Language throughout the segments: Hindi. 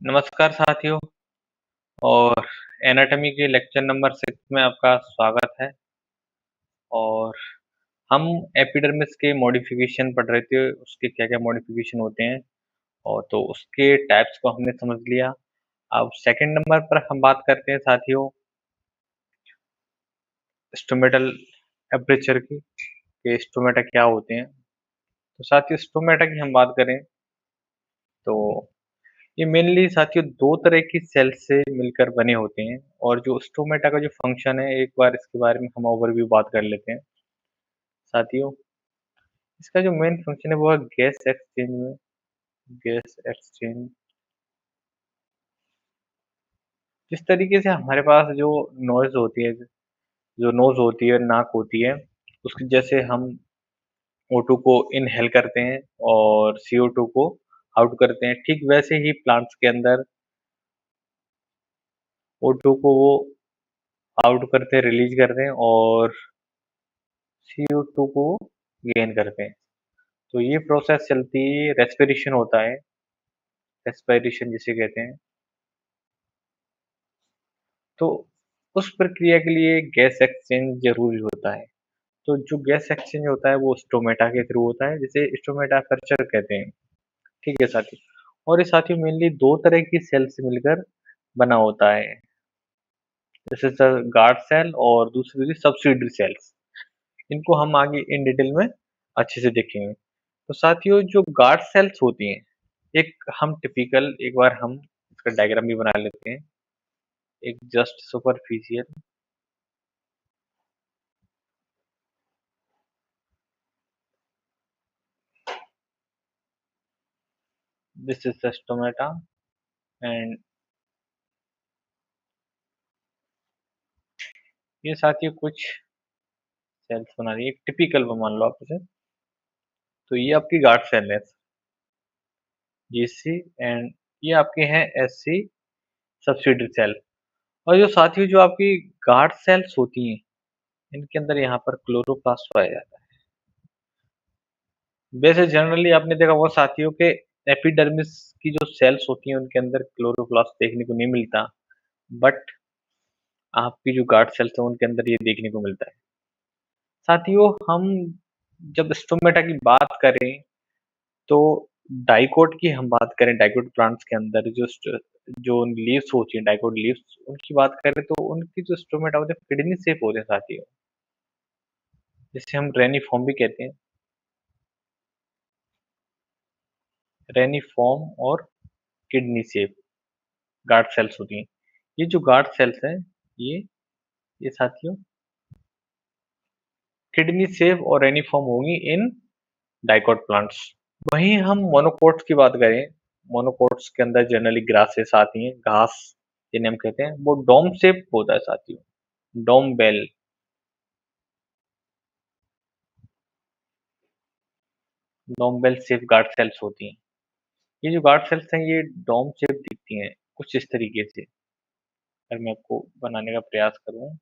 नमस्कार साथियों और एनाटॉमी के लेक्चर नंबर 6 में आपका स्वागत है। और हम एपिडर्मिस के मॉडिफिकेशन पढ़ रहे थे, उसके क्या-क्या मॉडिफिकेशन होते हैं और तो उसके टाइप्स को हमने समझ लिया। अब सेकंड नंबर पर हम बात करते हैं साथियों स्टोमेटल एपर्चर की, कि स्टोमेटा क्या होते हैं। तो साथियों स्टोमेटा की हम बात करें तो ये मेनली साथियों 2 तरह की सेल से मिलकर बने होते हैं। और जो स्टोमेटा का जो फंक्शन है, एक बार इसके बारे में हम ओवरव्यू बात कर लेते हैं। साथियों इसका जो मेन फंक्शन है वो है गैस एक्सचेंज। जिस तरीके से हमारे पास जो नॉइज़ होती है, जो नोज़ होती है, नाक होती है, उसकी जैसे हम O2 को इनहेल करते हैं और CO2 को आउट करते हैं, ठीक वैसे ही प्लांट्स के अंदर O2 को वो आउट करते हैं, रिलीज़ करते हैं और CO2 को गेन करते हैं। तो ये प्रोसेस चलती है, रेस्पिरेशन होता है, रेस्पिरेशन जिसे कहते हैं। तो उस प्रक्रिया के लिए गैस एक्सचेंज ज़रूरी होता है। तो जो गैस एक्सचेंज होता है वो स्टोमेटा के थ्रू होता है, जिसे स्टोमेटा अपर्चर कहते हैं। ठीक है साथियों। और ये साथियों मेनली 2 तरह की सेल से मिलकर बना होता है। जैसे सर गार्ड सेल और दूसरी होगी सब्सिडरी सेल्स। इनको हम आगे इन डिटेल में अच्छे से देखेंगे। तो साथियों जो गार्ड सेल्स होती हैं, एक बार हम इसका डायग्राम भी बना लेते हैं। एक just superficial this is the stomata and ये साथियों कुछ सेल्स बना रही है, एक टिपिकल वो मान लो आप इसे। तो ये आपकी गार्ड सेल है, जीसी, एंड ये आपके हैं एससी सब्सिडरी सेल। और जो साथियों जो आपकी गार्ड सेल्स होती हैं, इनके अंदर यहाँ पर क्लोरोप्लास्ट पाया जाता है। वैसे जनरली आपने देखा होगा साथियों के एपिडर्मिस की जो सेल्स होती हैं उनके अंदर क्लोरोप्लास्ट देखने को नहीं मिलता, बट आपकी जो गार्ड सेल्स है उनके अंदर ये देखने को मिलता है। साथियों हम जब स्टोमेटा की बात करें तो डाइकोट की हम बात करें, डाइकोट प्लांट्स के अंदर जो लीव्स होती हैं, डाइकोट लीव्स, उनकी बात करें तो उनकी जो स्टोमेटा होते हैं किडनी शेप होते हैं साथियों, जिसे हम रेनिफॉर्म भी कहते हैं। रेनिफॉर्म और किडनी शेप गार्ड सेल्स होती हैं। ये जो गार्ड सेल्स हैं, ये ये साथियों किडनी शेप और रेनिफॉर्म होंगी इन डाइकोट प्लांट्स। वहीं हम मोनोकोट्स की बात करें, मोनोकोट्स के अंदर जनरली ग्रासेस आती हैं, घास जिन्हें हम कहते हैं, वो डोम शेप होता है साथियों, डोम बेल। डोम बेल शेप गार्ड सेल्स होती हैं। ये जो गार्ड सेल्स हैं ये डोम शेप दिखती हैं कुछ इस तरीके से। अगर मैं आपको बनाने का प्रयास करूं,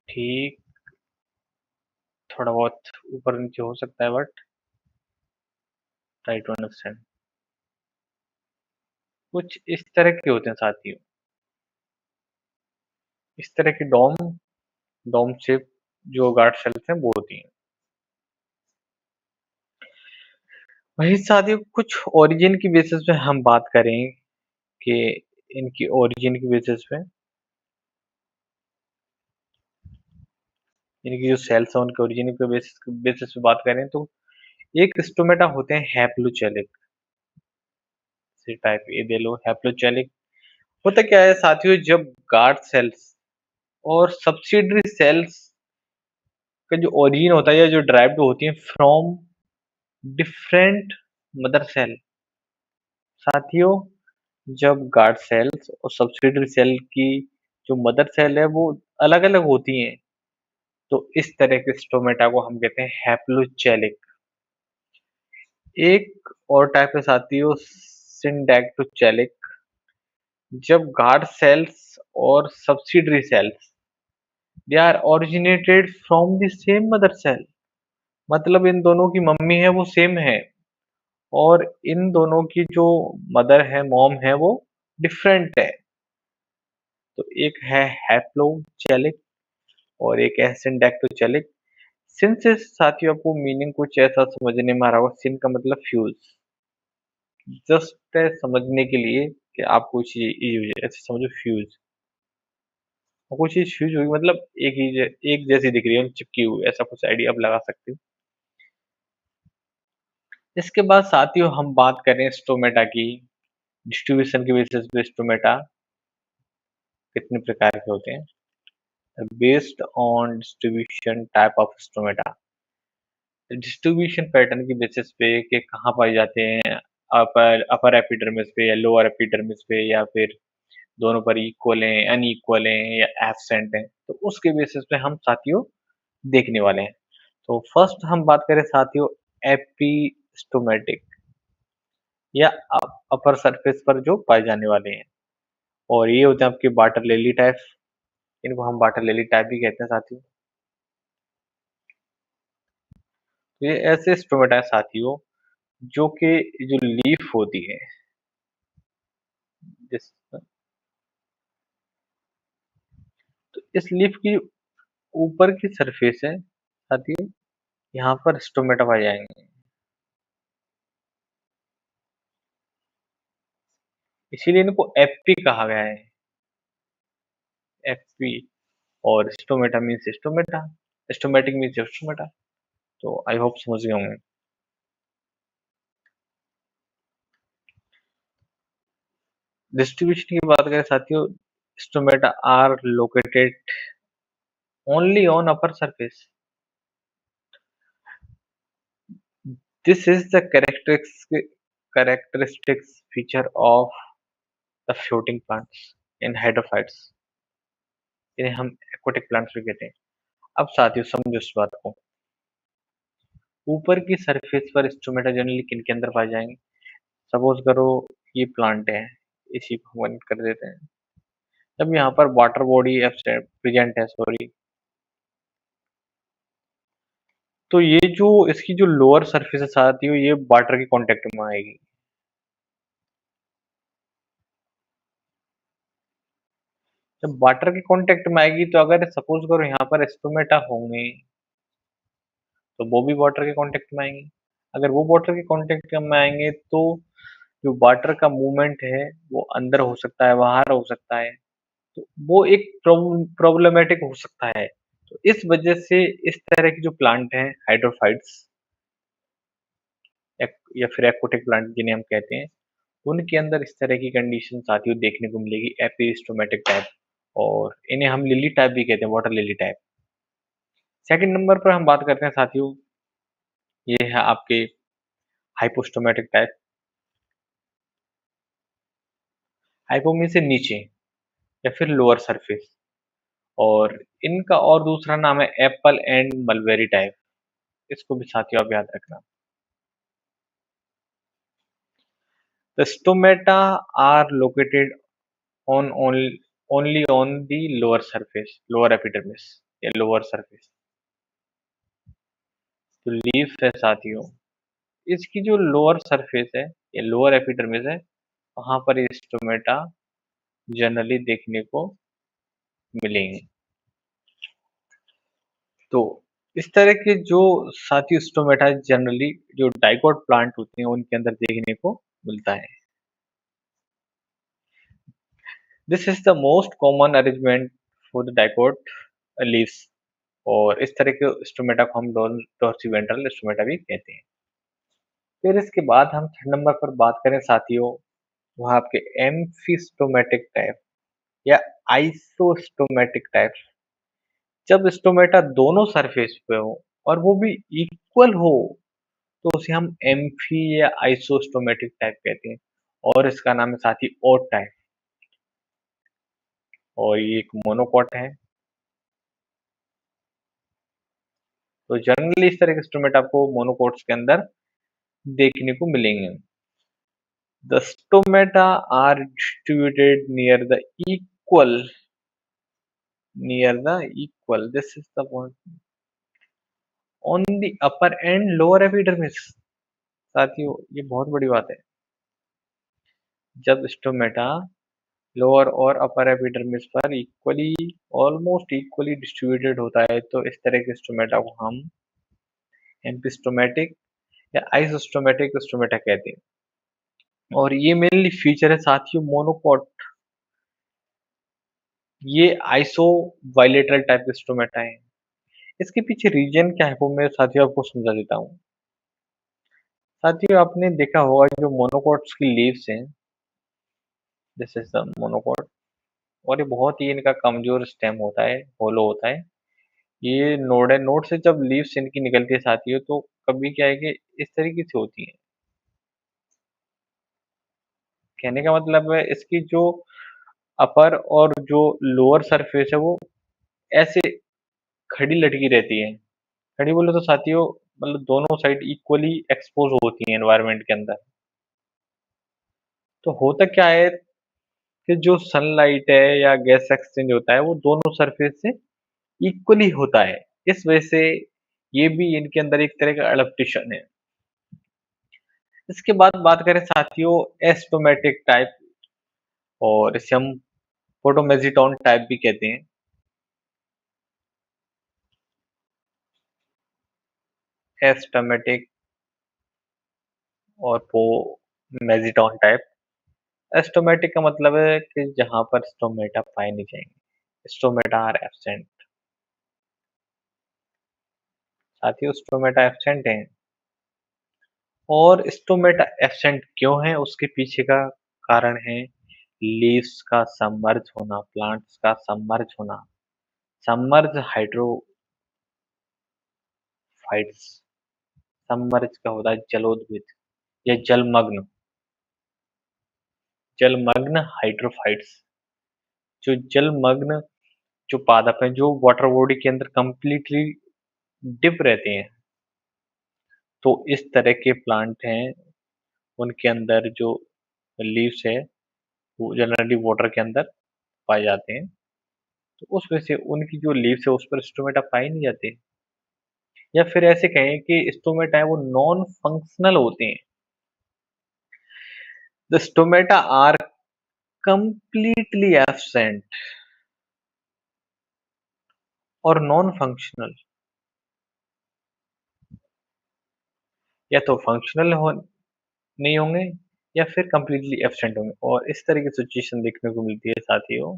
ठीक थोड़ा बहुत ऊपर नीचे हो सकता है, बट ट्राई टू अंडरस्टैंड। कुछ इस तरह के होते हैं साथियों, इस तरह की डोम डोम शेप जो गार्ड सेल्स हैं वो होती हैं। वही साथियों कुछ ओरिजिन की बेसिस पे हम बात करें कि इनकी ओरिजिन की बेसिस पे, इनकी जो सेल्स हैं उनके ओरिजिन के बेसिस पे बात करें तो एक स्टोमेटा होते हैं हैप्लोचेलिक टाइप, ये दे लो हैप्लोचेलिक। होता क्या है साथियों, जब गार्ड सेल्स और सब्सिडरी सेल्स का जो ओरिजिन होता है या जो ड्राइव्ड होती है फ्रॉम डिफरेंट मदर सेल। साथियों जब गार्ड सेल्स और सब्सिडरी सेल की जो मदर सेल है वो अलग अलग होती हैं, तो इस तरह के स्टोमेटा को हम कहते हैं हैप्लोचेलिक। एक और टाइप है साथियों सिंडैक्टोचेलिक। जब गार्ड सेल्स और subsidiary cells they are originated from the same mother cell, मतलब इन दोनों की मम्मी है वो सेम है और इन दोनों की जो मदर है, मॉम है, वो डिफरेंट है। तो एक है हैप्लोजेनिक और एक है सिंडैक्टोजेनिक। सिन से साथियों आपको मीनिंग कुछ ऐसा समझने में आ रहा होगा, सिन का मतलब फ्यूज। जस्ट समझने के लिए कि आप कुछ ऐसे समझो फ्यूज, और कुछ चीज फ्यूज हुई मतलब एक जैसी दिख रही है, चिपकी हुई, ऐसा कुछ आइडिया आप लगा सकते हो। इसके बाद साथियों हम बात करें स्टोमेटा की, डिस्ट्रीब्यूशन के बेसिस पे स्टोमेटा कितने प्रकार के होते हैं। Based on distribution type of stomata, distribution pattern की बेसिस पे कि कहाँ पाए जाते हैं, अपर अपर एपिडर्मिस पे या लोअर एपिडर्मिस पे, या फिर दोनों पर इक्वल हैं, अनइक्वल हैं या एब्सेंट हैं, तो उसके बेसिस पे हम साथियों देखने वाले हैं। तो फर्स्ट हम बात करें साथियों एपिस्टोमेटिक या अपर सरफेस पर जो पाए जाने वाले हैं, और ये होते हैं आपके वाटर लिली टाइप। इनको हम वाटर लिली टाइप भी कहते हैं साथियों। तो ये ऐसे स्टोमेटा है साथियों जो कि जो लीफ होती है, जिस तो इस लीफ की ऊपर की सरफेस है साथियों, यहाँ पर स्टोमेटा पाए जाएंगे, इसीलिए इनको एपी कहा गया है, एपी। और stomata means stomata, stomatic means stomata. तो आई होप समझ गए होंगे। डिस्ट्रीब्यूशन की बात करें साथियों, stomata are located only on upper surface. This is the characteristics feature of the floating plants in hydrophytes, इन्हें हम एक्वाटिक प्लांट्स भी कहते हैं। अब साथियों समझो इस बात को, ऊपर की सरफेस पर स्टोमेटा जनरली किन के अंदर पाए जाएंगे। सपोज करो ये प्लांट है, इसी को हम कर देते हैं। जब यहाँ पर वाटर बॉडी प्रेजेंट है, सॉरी, तो ये जो इसकी जो लोअर सरफेस है साथियों, ये वाटर के कांटेक्ट में आएगी। जब वाटर के कांटेक्ट में आएगी तो अगर सपोज करो यहाँ पर स्टोमेटा होंगे, तो वो भी वाटर के कांटेक्ट में आएंगे। अगर वो वाटर के कांटेक्ट में आएंगे तो जो वाटर का मूवमेंट है वो अंदर हो सकता है, बाहर हो सकता है, तो वो एक प्रॉब्लमेटिक हो सकता है। तो इस वजह से इस तरह की जो प्लांट हैं हाइड्रोफाइट्स या फिर एक्वाटिक प्लांट जिन्हें हम कहते हैं, उनके अंदर इस तरह की कंडीशन साथियों देखने को मिलेगी, एपिस्टोमेटिक टाइप। और इन्हें हम लिली टाइप भी कहते हैं, water lily type. Second number पर हम बात करते हैं साथियों, ये है आपके हाइपोस्टोमेटिक टाइप। हाइपोमी से नीचे या फिर लोअर सरफेस, और इनका और दूसरा नाम है एप्पल एंड मलबेरी टाइप। इसको भी साथियों आप याद रखना। The stomata are located on only on the lower surface, lower epidermis या लोअर सरफेस। जो लीफ है साथियों, इसकी जो लोअर सरफेस है या लोअर एपिडर्मिस है, वहां पर ये स्टोमेटा जनरली देखने को मिलेंगे। तो इस तरह के जो साथी स्टोमेटा जनरली जो डाइकोट प्लांट होते हैं उनके अंदर देखने को मिलता है। This is the most common arrangement for the dicot leaves. और इस तरह के स्टोमेटा को हम डॉर्सिवेंट्रल स्टोमेटा भी कहते हैं। फिर इसके बाद हम थर्ड नंबर पर बात करें साथियों, वह आपके एम्फिस्टोमेटिक टाइप या आइसोस्टोमेटिक टाइप। जब स्टोमेटा दोनों सरफेस पे हो और वो भी इक्वल हो, तो उसे हम एम्फी या आइसोस्टोमेटिक टाइप कहते हैं। और इसका नाम है साथी ओट टाइप, और ये एक मोनोकॉट है। तो जनरली इस तरह के स्टोमेटा आपको मोनोकॉट्स के अंदर देखने को मिलेंगे। The stomata are distributed equal near the equal, this is the point. On the upper and lower epidermis. साथियों ये बहुत बड़ी बात है। जब स्टोमेटा लोअर और अपर एपिडर्मिस पर इक्वली ऑलमोस्ट इक्वली डिस्ट्रीब्यूटेड होता है तो इस तरह के स्टोमेटा को हम एम्पिस्टोमेटिक या आइसोस्टोमेटिक स्टोमेटा कहते हैं। और ये मेनली फीचर है साथियों मोनोकॉट। ये आइसो बाइलेटरल टाइप के स्टोमेटा है। इसके पीछे रीजन क्या है वो मैं साथियों आपको समझा देता हूँ। साथियों आपने देखा होगा जो मोनोकॉट्स की लीव्स हैं, दिस इज द मोनोकॉट, और ये बहुत ही इनका कमजोर स्टेम होता है, होलो होता है। ये नोड है, नोड से जब लीव्स इनकी निकलती है साथियों तो कभी क्या है कि इस तरीके से होती है। कहने का मतलब है इसकी जो अपर और जो लोअर सरफेस है वो ऐसे खड़ी लटकी रहती है। खड़ी बोले तो साथियों मतलब दोनों साइड इक्वली एक्सपोज होती है एनवायरनमेंट के अंदर। तो होता क्या है कि जो सनलाइट है या गैस एक्सचेंज होता है वो दोनों सरफेस से इक्वली होता है। इस वजह से ये भी इनके अंदर एक तरह का एडप्टेशन है। इसके बाद बात करें साथियों एस्टोमेटिक टाइप, और इसे हम फोटोमेजिटॉन टाइप भी कहते हैं। एस्टोमेटिक और पोमेजिटॉन टाइप। एस्टोमेटिक का मतलब है कि जहां पर स्टोमेटा पाए नहीं जाएंगे, स्टोमेटा आर एब्सेंट। साथियों स्टोमेटा एब्सेंट है, और स्टोमेटा एब्सेंट क्यों है उसके पीछे का कारण है लीव्स का सबमर्ज होना, प्लांट्स का सबमर्ज होना। सबमर्ज हाइड्रोफाइट्स, सबमर्ज का होता है जलोद्भिद या जलमग्न। जलमग्न हाइड्रोफाइट्स, जो जलमग्न जो पादप हैं जो वाटर बॉडी के अंदर कंप्लीटली डिप रहते हैं, तो इस तरह के प्लांट हैं उनके अंदर जो लीव्स है वो जनरली वाटर के अंदर पाए जाते हैं। तो उस वजह से उनकी जो लीव्स है उस पर स्टोमेटा पाए नहीं जाते, या फिर ऐसे कहें कि स्टोमेटा है वो नॉन फंक्शनल होते हैं। The stomata are completely absent और नॉन फंक्शनल, या तो फंक्शनल हो नहीं होंगे या फिर कंप्लीटली एब्सेंट होंगे, और इस तरह की सिचुएशन देखने को मिलती है साथियों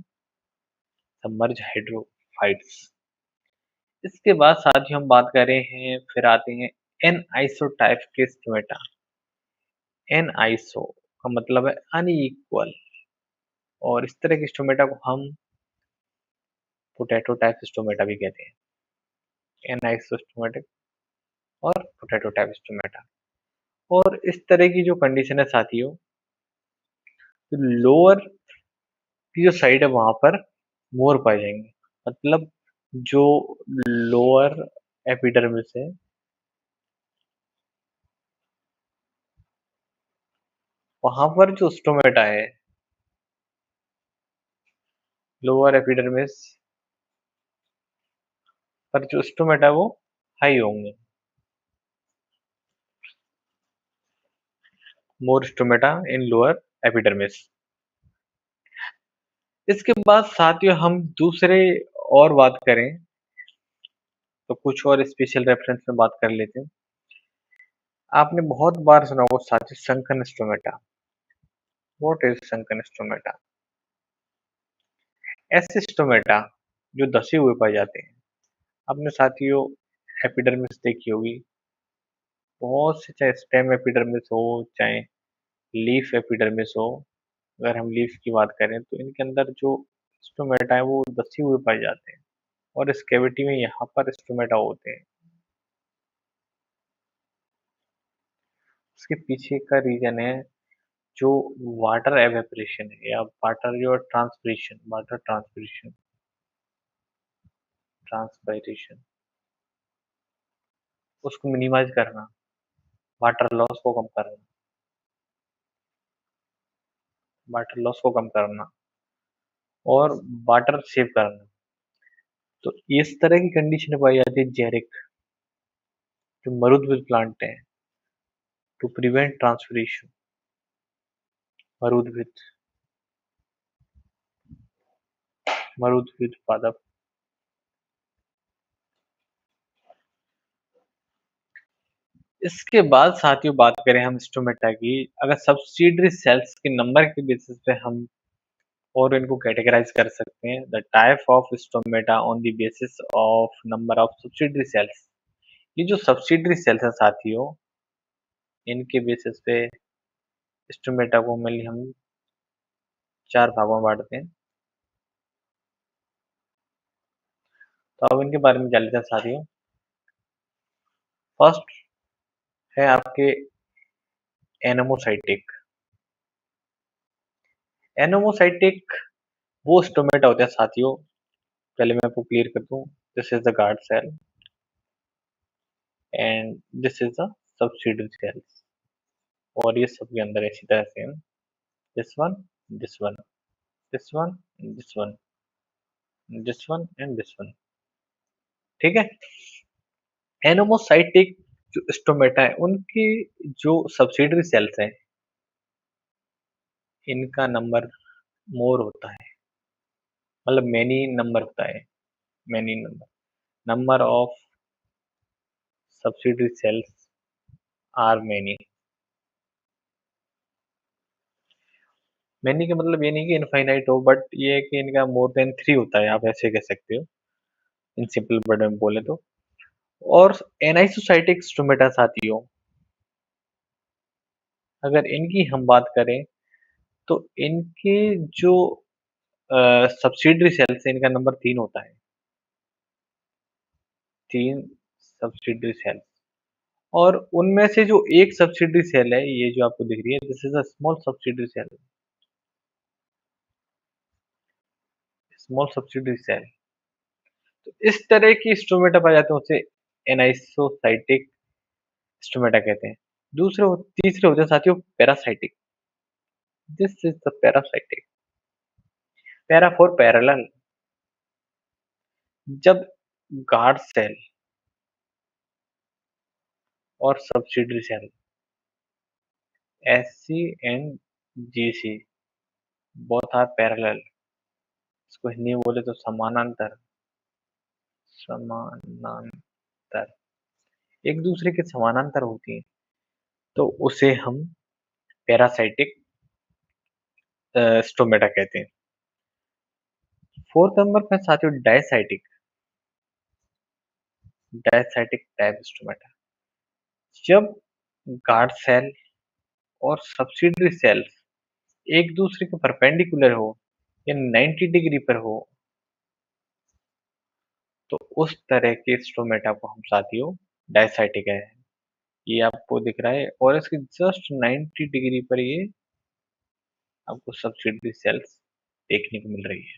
सबमर्ज हाइड्रोफाइट्स। इसके बाद साथियों हम बात कर रहे हैं, फिर आते हैं एन आइसोटाइप के स्टोमेटा। एन आइसो का मतलब है अनइक्वल, और इस तरह के स्टोमेटा को हम पोटैटो टाइप स्टोमेटा भी कहते हैं। एन आइसो स्टोमेटिक और पोटैटो टाइप स्टोमेटा। और इस तरह की जो कंडीशन है साथियों, तो लोअर की जो साइड है वहां पर मोर पाए जाएंगे। मतलब जो लोअर एपिडर्मिस है वहां पर जो स्टोमेटा है, लोअर एपिडर्मिस पर जो स्टोमेटा है वो हाई होंगे, मोर स्टोमेटा इन लोअर एपिडर्मिस। इसके बाद साथियों हम दूसरे और बात करें तो कुछ और स्पेशल रेफरेंस में बात कर लेते हैं। आपने बहुत बार सुना होगा साथियों sunken stomata. What is sunken stomata? ऐसे स्टोमेटा जो धसे हुए पाए जाते हैं। आपने साथियों एपिडर्मिस देखी होगी, बहुत से, चाहे स्टेम एपिडर्मिस हो चाहे लीफ एपिडर्मिस हो। अगर हम लीफ की बात करें तो इनके अंदर जो स्टोमेटा है वो धसे हुए पाए जाते हैं, और इस कैविटी में यहाँ पर स्टोमेटा होते हैं। उसके पीछे का रीजन है जो वाटर एवेपोरेशन है या वाटर जो ट्रांसपिरेशन, वाटर ट्रांसपिरेशन, ट्रांसपायरेशन, उसको मिनिमाइज करना, वाटर लॉस को कम करना, वाटर लॉस को कम करना और वाटर सेव करना। तो इस तरह की कंडीशन पाई जाती है जेरिक, जो मरुद विल प्लांट है टू प्रिवेंट ट्रांसफरेशन, मरुद विद, मरुद विद पादप। इसके बाद साथियों बात करें हम स्टोमेटा की, अगर सब्सिडरी सेल्स के नंबर के बेसिस पे हम और इनको कैटेगराइज कर सकते हैं, the type of stomata on the basis of number of subsidiary cells. ये जो सब्सिडरी सेल्स है साथियों, इनके बेसिस पे स्टोमेटा को मेनली हम 4 भागों में बांटते हैं। तो अब इनके बारे में जान लेते हैं साथियों। फर्स्ट है आपके एनोमोसाइटिक। एनोमोसाइटिक वो स्टोमेटा होते हैं साथियों, पहले मैं आपको क्लियर कर दूं, this is the guard cell and this is the subsidiary cells, और ये सब के अंदर इसी तरह से this one, this one, this one, this one, this one and this one. ठीक है। एनोमोसाइटिक जो स्टोमेटा है उनकी जो सब्सिडरी सेल्स हैं, इनका नंबर मोर होता है, मतलब मैनी नंबर होता है, many number, number of subsidiary cells are many. Many का मतलब ये नहीं कि इनफाइनाइट हो, बट ये है कि इनका मोर देन 3 होता है, आप ऐसे कह सकते हो इन सिंपल वर्ड में बोले तो। और एनाइसोसाइटिक स्टोमेटा साथियों, अगर इनकी हम बात करें तो इनके जो सब्सिडरी सेल्स है, इनका नंबर 3 होता है, 3 सब्सिडरी सेल्स। और उनमें से जो एक सब्सिडरी सेल है, ये जो आपको दिख रही है, this is a small subsidiary cell, small subsidiary cell. तो इस तरह की स्टोमेटा पाए जाते हैं, उसे एनाइसोसाइटिक स्टोमेटा कहते हैं। तीसरे होते हैं साथियों paracytic, this is the paracytic. Para for parallel, जब गार्ड सेल और subsidiary cell SC and GC both are parallel, इसको हिंदी में बोले तो समानांतर, समानांतर, एक दूसरे के समानांतर होती है, तो उसे हम पैरासाइटिक स्टोमेटा कहते हैं। फोर्थ नंबर पे साथियों डायसाइटिक, डायसाइटिक टाइप स्टोमेटा, जब गार्ड सेल और सब्सिडरी सेल्स एक दूसरे के परपेंडिकुलर हो या 90 डिग्री पर हो, तो उस तरह के स्टोमेटा को हम साथियों डायसाइटिक है। ये आपको दिख रहा है और इसके जस्ट 90 डिग्री पर ये आपको सब्सिडरी सेल्स देखने को मिल रही है।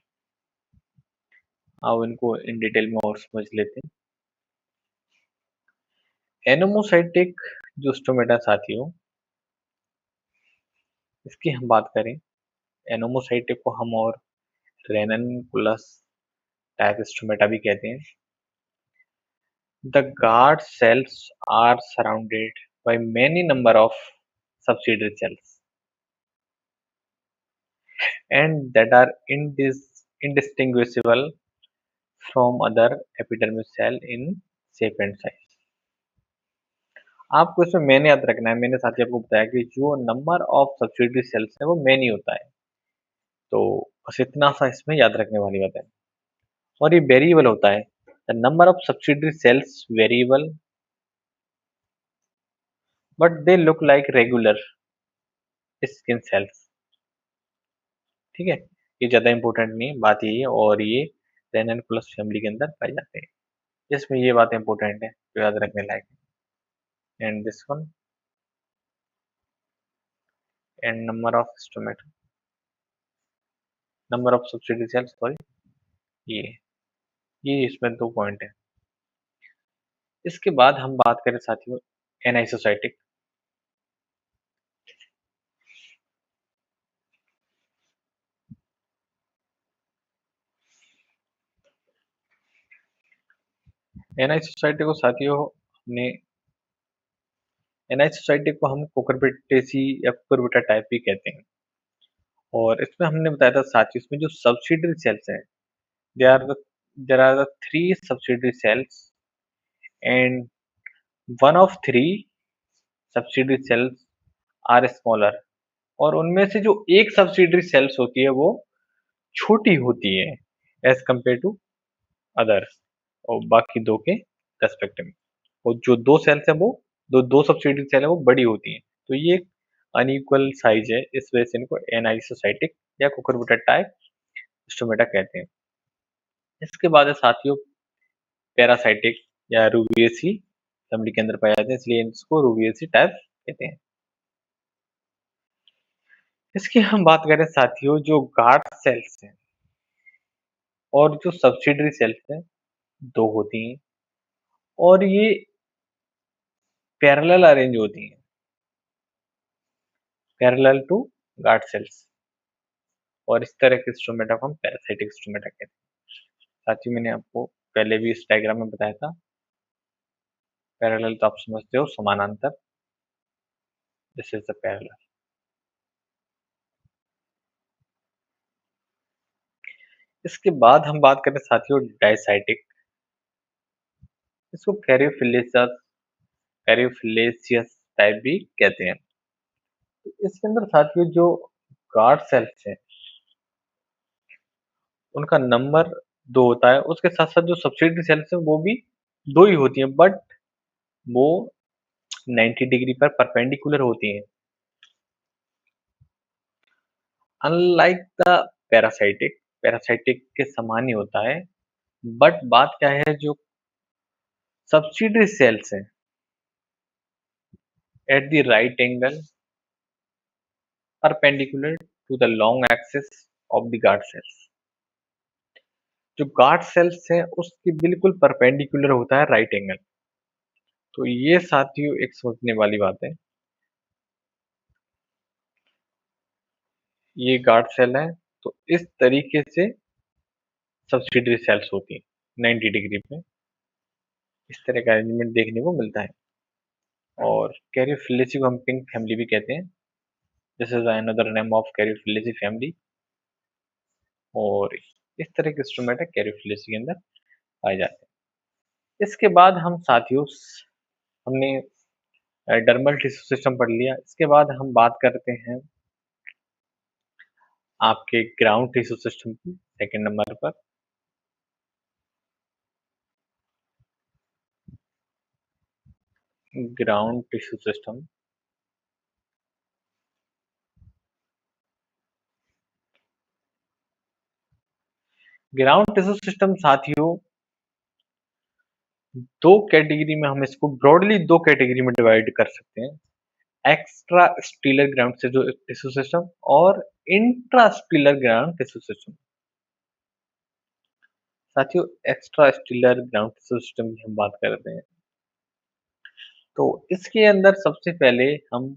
अब इनको इन डिटेल में और समझ लेते हैं। एनोमोसाइटिक जो स्टोमेटा साथियों, इसकी हम बात करें, एनोमोसाइटिक को हम और रेननकुलस टाइप स्टोमेटा भी कहते हैं। The guard cells are surrounded by many number of subsidiary cells and that are indistinguishable from other epidermis cell in shape and size. आपको इसमें मैंने याद रखना है, मैंने साथ ही आपको बताया कि जो नंबर ऑफ सब्सिडियरी सेल्स है वो मैनी होता है, तो बस इतना सा इसमें याद रखने वाली बात है। और ये वेरिएबल होता है, the number of subsidiary cells variable but they look like regular skin cells. ठीक है, ये ज्यादा इंपॉर्टेंट नहीं है, बात यही है, और ये रेनन प्लस फैमिली के अंदर पाए जाते हैं, जिसमें ये बात इंपॉर्टेंट है जो याद रखने लायक है। And this one and number of stomata, number of subsidy cells, sorry, ये ये इसमें 2 पॉइंट है। इसके बाद हम बात करें साथियों एनाइसोसाइटिक। एनाइसोसाइटिक को साथियों हमने एनआई सोसाइटी को हम कुकुरबिटेसी या कुकुरबिटा टाइप भी कहते हैं। और इसमें हमने बताया था साथ ही इसमें जो सब्सिडरी सेल्स हैं, they are the there are the 3 subsidiary cells and one of 3 subsidiary cells are smaller, और उनमें से जो एक सब्सिडरी सेल्स होती है वो छोटी होती है एज कंपेयर टू अदर, और बाकी दो के रेस्पेक्ट में। और जो दो सेल्स है वो दो सब्सिडरी सेल है वो बड़ी होती हैं। तो ये एक अनइक्वल साइज है, इस वजह से इनको एनाइसोसाइटिक या कुकुरबिटा टाइप स्टोमेटा कहते हैं। इसके बाद है साथियों पैरासाइटिक या रूबिएसी फैमिली के अंदर पाए जाते हैं, इसलिए इसको रूबिएसी टाइप कहते हैं। इसकी हम बात करें साथियों, जो गार्ड सेल्स हैं और जो सब्सिडरी सेल्स हैं दो होती हैं, और ये पैरेलल अरेंज होती हैं, पैरेलल टू गार्ड सेल्स, और इस तरह के स्टोमेटा को हम पैरासाइटिक स्टोमेटा कहते हैं। साथ ही मैंने आपको पहले भी इस डायग्राम में बताया था, पैरेलल तो आप समझते हो समानांतर, दिस इज द पैरेलल। इसके बाद हम बात करें साथियों डायसाइटिक, इसको कैरियोफिलेसियस टाइप भी कहते हैं। तो इसके अंदर साथियों जो गार्ड सेल्स हैं उनका नंबर 2 होता है, उसके साथ साथ जो सब्सिडरी सेल्स हैं वो भी 2 ही होती हैं, बट वो 90 डिग्री पर परपेंडिकुलर होती हैं, अनलाइक द पैरासाइटिक। पैरासाइटिक के समान ही होता है, बट बात क्या है, जो सब्सिडरी सेल्स हैं at the right angle perpendicular to the long axis of the guard cells। जो गार्ड सेल्स है उसकी बिल्कुल परपेंडिकुलर होता है राइट एंगल। तो ये साथियों एक सोचने वाली बात है, ये गार्ड सेल है तो इस तरीके से सब्सिडरी सेल्स होती है 90 डिग्री पे, इस तरह का अरेंजमेंट देखने को मिलता है। और कैरियोफिलेसी को हम पिंक फैमिली भी कहते हैं, this is another name of caryophyllaceae family. और इस तरह के स्टोमेटा कैरियोफिलेसी के अंदर पाए जाते हैं। इसके बाद हम साथियों हमने डर्मल टिश्यू सिस्टम पढ़ लिया, इसके बाद हम बात करते हैं आपके ग्राउंड टिश्यू सिस्टम की सेकंड नंबर पर। Ground tissue system, ground tissue system साथियों दो कैटेगरी में हम इसको ब्रॉडली दो कैटेगरी में डिवाइड कर सकते हैं, एक्स्ट्रा स्टीलर ग्राउंड से जो टिश्यू सिस्टम और intra stelar ground tissue system. साथियों extra stelar ground tissue system की हम बात करते हैं, तो इसके अंदर सबसे पहले हम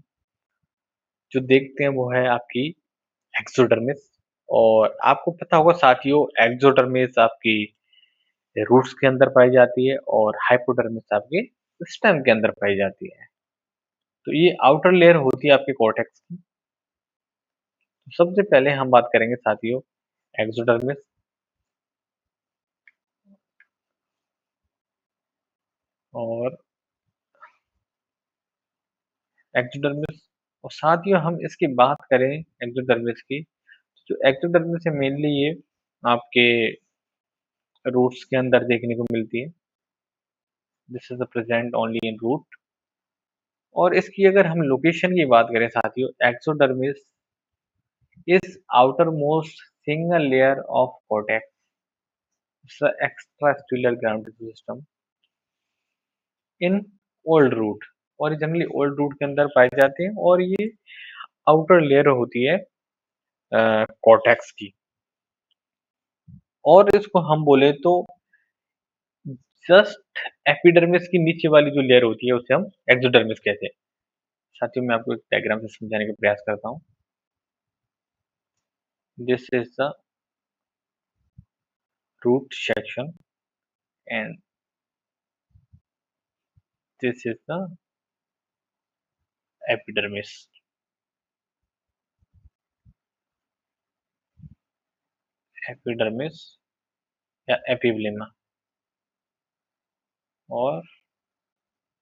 जो देखते हैं वो है आपकी एक्सोडर्मिस। और आपको पता होगा साथियों एक्सोडर्मिस आपकी रूट्स के अंदर पाई जाती है और हाइपोडर्मिस आपके स्टेम के अंदर पाई जाती है। तो ये आउटर लेयर होती है आपके कॉर्टेक्स की। तो सबसे पहले हम बात करेंगे साथियों एक्सोडर्मिस। और एक्सोडर्मिस, और साथियों हम इसकी बात करें एक्सोडर्मिस की, जो एक्सोडर्मिस है मेनली ये आपके रूट्स के अंदर देखने को मिलती है, this is the present only in root. और इसकी अगर हम लोकेशन की बात करें साथियों, exodermis is outer most single layer of cortex, extra stelar ground system in old root, और ये जनरली ओल्ड रूट के अंदर पाए जाते हैं, और ये आउटर लेयर होती है कॉर्टेक्स की। और इसको हम बोले तो जस्ट एपिडर्मिस की नीचे वाली जो लेयर होती है उसे हम एक्सोडर्मिस कहते हैं। साथियों मैं आपको एक डायग्राम से समझाने का प्रयास करता हूँ, this is the root section and this is the epidermis. Epidermis या एपिब्लेमा और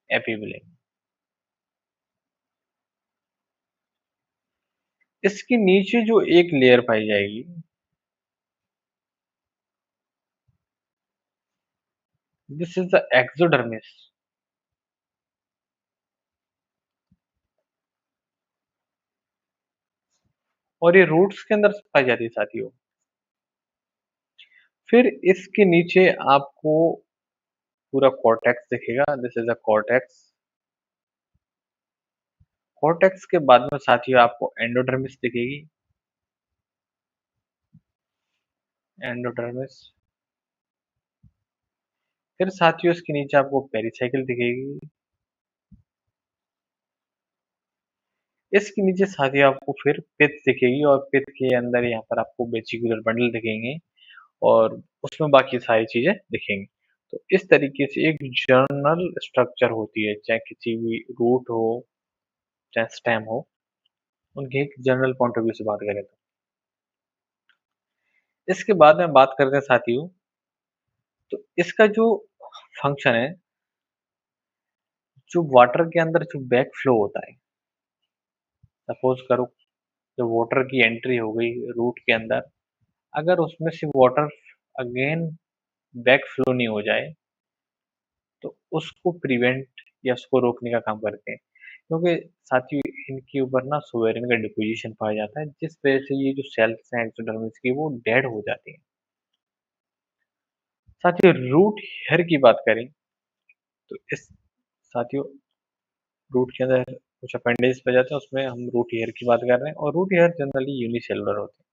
एपिब्लेमा। इसके नीचे जो एक लेयर पाई जाएगी, दिस इज द एक्सोडर्मिस। और ये रूट्स के अंदर पाई जाती है साथियों। फिर इसके नीचे आपको पूरा कॉर्टेक्स दिखेगा, this is a cortex. Cortex के बाद में साथियों आपको एंडोडर्मिस दिखेगी, एंडोडर्मिस। फिर साथियों इसके नीचे आपको पेरिसाइकिल दिखेगी। इसके नीचे साथियों आपको फिर पिथ दिखेगी और पिथ के अंदर यहाँ पर आपको वेसिकुलर बंडल दिखेंगे और उसमें बाकी सारी चीजें दिखेंगी। तो इस तरीके से एक जर्नल स्ट्रक्चर होती है, चाहे किसी भी रूट हो चाहे स्टेम हो, उनके एक जनरल पॉइंट ऑफ व्यू से बात करें तो। इसके बाद में बात करते हैं साथियों, तो इसका जो फंक्शन है, जो वाटर के अंदर जो बैक फ्लो होता है, सपोज करो जो वाटर की एंट्री हो गई रूट के अंदर, अगर उसमें से वाटर अगेन बैक फ्लो नहीं हो जाए तो उसको प्रिवेंट या उसको रोकने का काम करते हैं। क्योंकि साथियों इनके ऊपर ना सोवेरिन का डिपोजिशन पाया जाता है, जिस वजह से ये जो सेल्स हैं एक्सोडर्मिस की वो डेड हो जाती हैं। साथियों रूट हेयर की बात करें तो इस साथियों रूट के अंदर कुछ अपेंडेज पाए जाते हैं, उसमें हम रूट हेयर की बात कर रहे हैं। और रूट हेयर जनरली यूनिसेलुलर होते हैं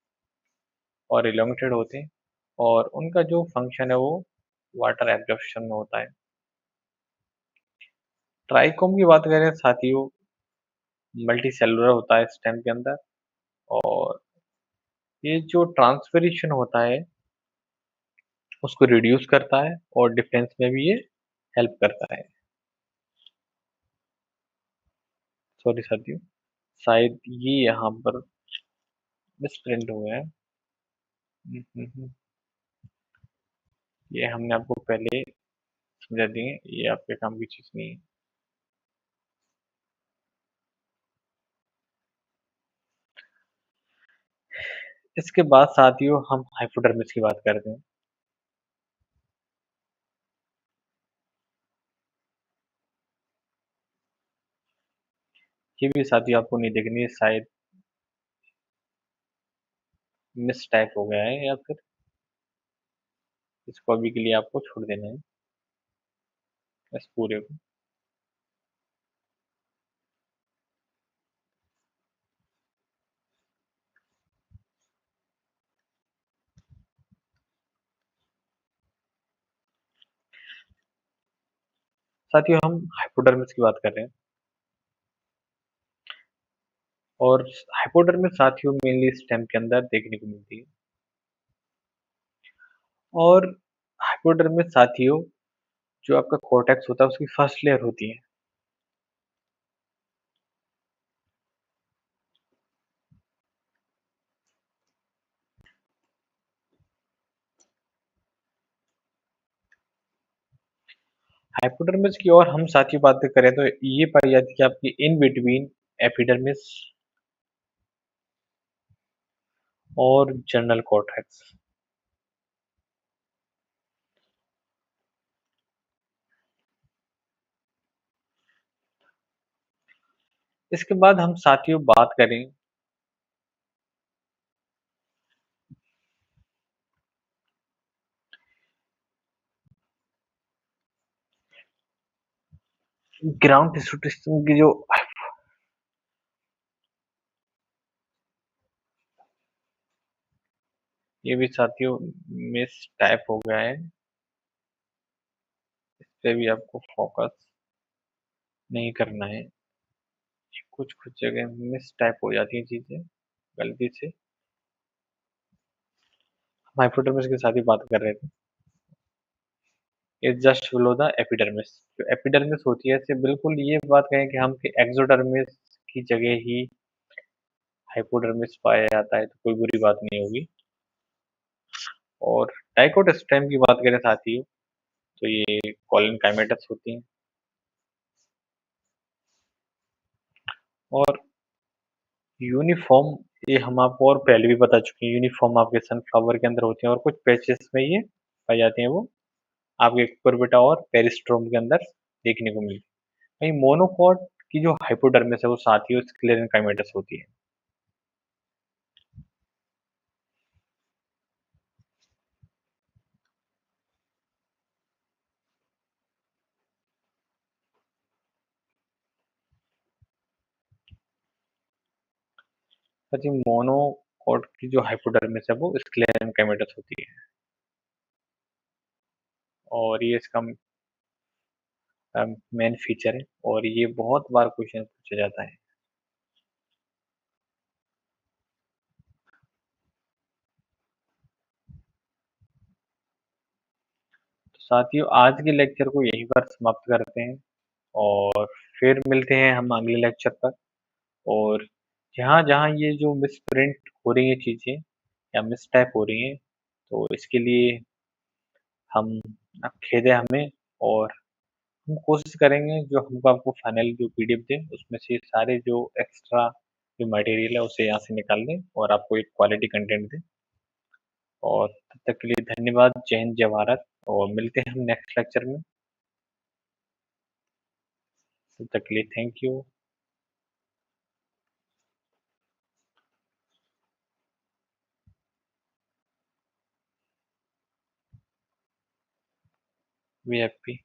और इलोंगेटेड होते हैं और उनका जो फंक्शन है वो वाटर एब्जॉर्प्शन में होता है। ट्राइकोम की बात करें साथियों, मल्टी सेलुलर होता है स्टेम के अंदर और ये जो ट्रांसफरेशन होता है उसको रिड्यूस करता है और डिफेंस में भी ये हेल्प करता है। सॉरी साथियों, शायद ये यहाँ पर मिसप्रिंट हुआ है। ये हमने आपको पहले समझा दिए, ये आपके काम की चीज नहीं है। इसके बाद साथियों हम हाइपोडर्मिस की बात करते हैं। ये भी साथियों आपको नहीं देखनी है, शायद मिस टाइप हो गया है या फिर इसको अभी के लिए आपको छोड़ देना है इस पूरे को। साथियों हम हाइपोडर्मिस की बात कर रहे हैं और हाइपोडर्मिस साथियों मेनली स्टेम के अंदर देखने को मिलती है। और हाइपोडर्मिस साथियों जो आपका कोर्टेक्स होता है उसकी फर्स्ट लेयर होती है। हाइपोडर्मिस की और हम साथियों बात करें तो ये पाई जाती है आपकी इन बिटवीन एपिडर्मिस और जनरल कोर्टेक्स। इसके बाद हम साथियों बात करें ग्राउंड टिश्यू सिस्टम की जो, ये भी साथियों मिस टाइप हो गया है, इस पे भी आपको फोकस नहीं करना है। कुछ कुछ जगह मिस टाइप हो जाती है चीजें गलती से। हम हाइपोडर्मिस के साथ ही बात कर रहे थे। Is just below the epidermis. जो एपिडर्मिस होती है इससे बिल्कुल ये बात कहें कि हम कि एक्सोडर्मिस की जगह ही हाइपोडर्मिस पाया जाता है तो कोई बुरी बात नहीं होगी। और डाइकोटोस्टेम की बात करें साथियों, तो ये कॉलन काइमेटस होती हैं। और यूनिफॉर्म, ये हम आपको और पहले भी बता चुके हैं, यूनिफॉर्म आपके सनफ्लावर के अंदर होते हैं और कुछ पैचेस में ये पाई जाती हैं, वो आपके कुकुरबिटा और पेरिस्ट्रोम के अंदर देखने को मिलती है। वहीं मोनोकॉट की जो हाइपोडर्मिस है वो साथियों स्क्लेरन काइमेटस होती है। जी, मोनोकॉट की जो हाइपोडर्मिस है वो स्क्लेरन काइमेटस होती है। और ये इसका मेन फीचर है और ये बहुत बार क्वेश्चन पूछा जाता है। तो साथियों आज के लेक्चर को यहीं पर समाप्त करते हैं और फिर मिलते हैं हम अगले लेक्चर पर। और जहाँ जहाँ ये जो मिस प्रिंट हो रही है चीज़ें या मिस टाइप हो रही हैं, तो इसके लिए हम खेद है हमें। और हम कोशिश करेंगे जो हमको आपको फाइनल जो पीडीएफ दें उसमें से सारे जो एक्स्ट्रा जो मटेरियल है उसे यहाँ से निकाल दें और आपको एक क्वालिटी कंटेंट दें। और तब तक के लिए धन्यवाद। जय हिंद, जय भारत। और मिलते हैं हम नेक्स्ट लेक्चर में। तब तक के लिए थैंक यू। We happy.